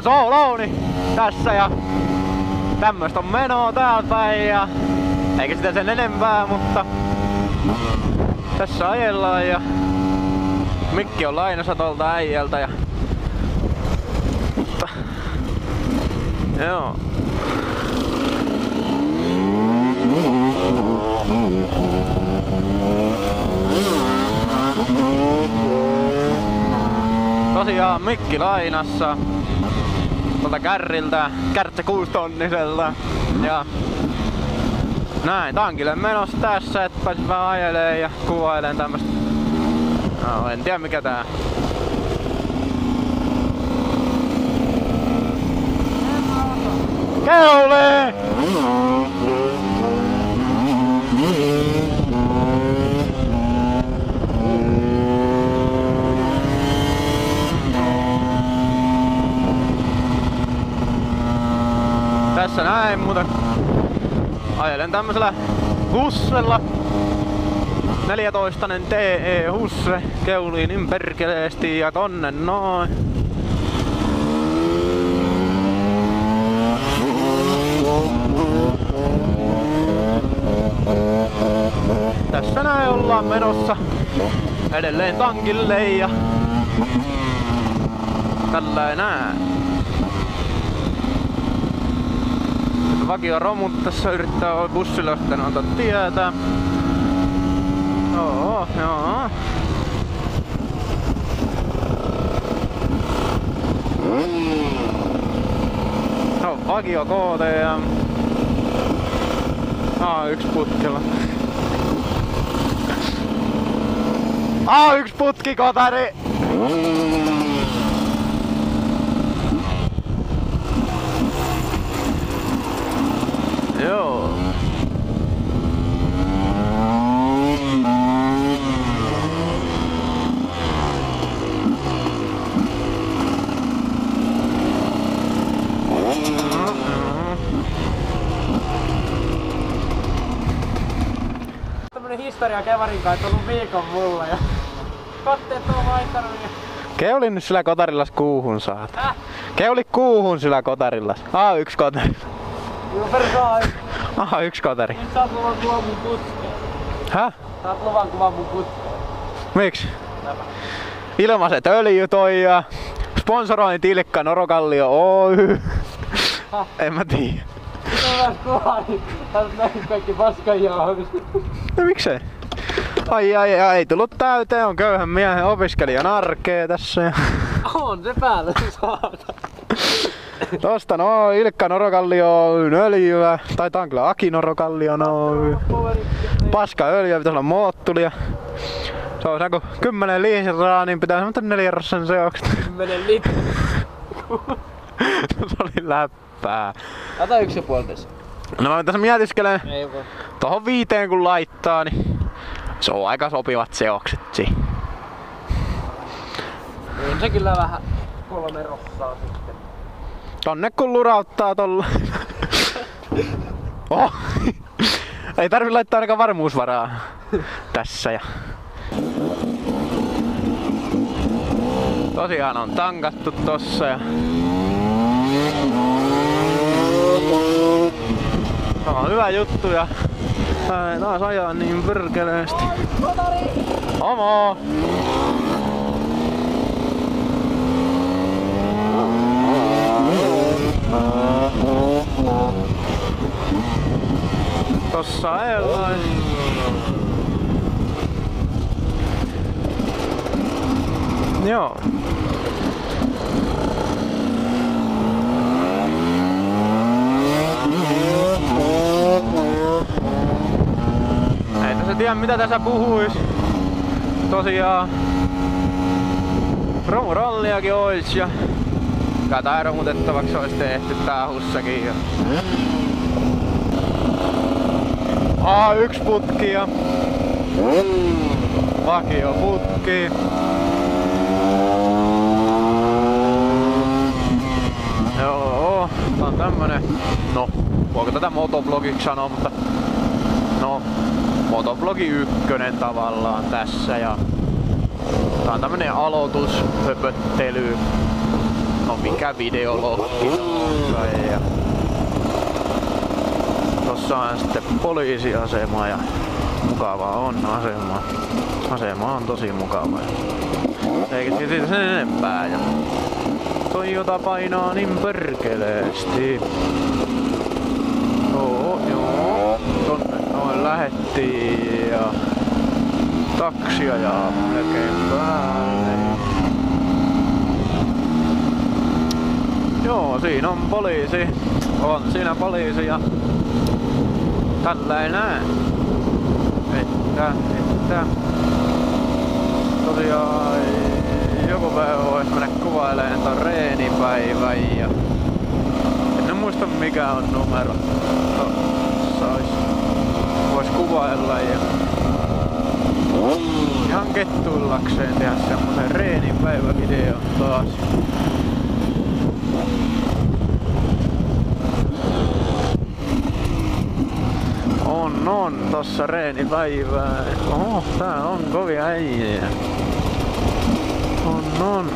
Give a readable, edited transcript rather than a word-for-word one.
on Soolouni tässä ja tämmöstä on menoa täällä päin ja eikä sitä sen enempää, mutta tässä ajellaan ja mikki on lainassa tolta äijältä ja mutta joo. Tosiaan mikki lainassa tuolta kärriltä, kärtsä 6-tonniselta ja näin tankille menossa tässä, että pääsin vähän ajelee ja kuvailen tämmöstä. No, en tiedä mikä tää. Keuli! Tässä näin, mutta ajelen tämmöisellä Hussella. 14 TE Husse, keuliin niin perkeleesti ja tonne noin. Tässä näin ollaan menossa edelleen tankille ja tällä näin. Vakio romut tässä yrittää bussille antaa tietää. Joo. No, vakio KTM. A1 putkella. A1 putkikotari! Joo. Tämmönen historia Kevarin kanssa on ollut viikon mulla ja katteet on vaihtanut ja... Keuli nyt sillä kotarillas kuuhun saat. Keuli kuuhun sillä kotarillas. A1 kotari. Joo, persaa yksi. A1 kotari. Nyt saat luvan kuvaa mun putkeen. Häh? Saat luvan kuvaa mun putkeen. Miksi? Ilmaiset öljytoi ja sponsoroin Tilkka Norokallio Oy. En mä tiedä. Mitä mä kuvaa, niin saat näin kaikki paskan jauhista. No miksei? Ai ei tullut täyteen, on köyhän miehen opiskelijan arkea tässä ja... On se päällä se saada. Tosta no Ilkka Norokallio Oyn öljyä, taitaa kyllä Aki Norokallio Oy. Paska öljyä, pitäis olla moottulia. Se on saanko 10 litraa, niin pitää semmoinen 4 rassan seokset. 10 litraa. Se oli läppää. Ota 1,5 tässä. No mä tässä mietiskelen. Ei voi. Tohon 5 kun laittaa, niin se on aika sopivat seokset siihen. On se kyllä vähän 3 rossaa sitten. Tonne kun lurauttaa tolla. Oh. Ei tarvi laittaa ainakaan varmuusvaraa tässä ja... Tosiaan on tankattu tossa ja... Se on hyvä juttu ja... Ei taas ajaa niin perkeleesti. Homo! Tossa ajellaan. Joo. Ei tässä tiedä mitä tässä puhuis. Tosiaan romuralliakin ois ja jotain romutettavaksi ois tehty tää Hussakin ja A1 putki ja vakio putki. Joo, tää on tämmönen, no voiko tätä motoblogiksi sanoa, mutta no motoblogi 1 tavallaan tässä ja tää on tämmönen aloitushöpöttely. No mikä videologgi tossa. Ja tossa on sitten poliisiasema ja mukava on asema. Asema on tosi mukava. Eikä siitä sen enempää. Ja Toyota painaa niin perkeleesti. Joo. Tonne noin lähettiin ja taksia ja melkein päälle. Joo, siinä on poliisi. On siinä poliisi ja tälleen näin. Että tosiaan joku päivä vois mennä kuvailemaan ton reenipäivän ja en muista mikä on numero. Vois kuvailla ja ihan kettuillakseen tehdä semmosen reenipäivävideon taas. On tossa reenipäivää. Oho, tää on kovia äijä. On.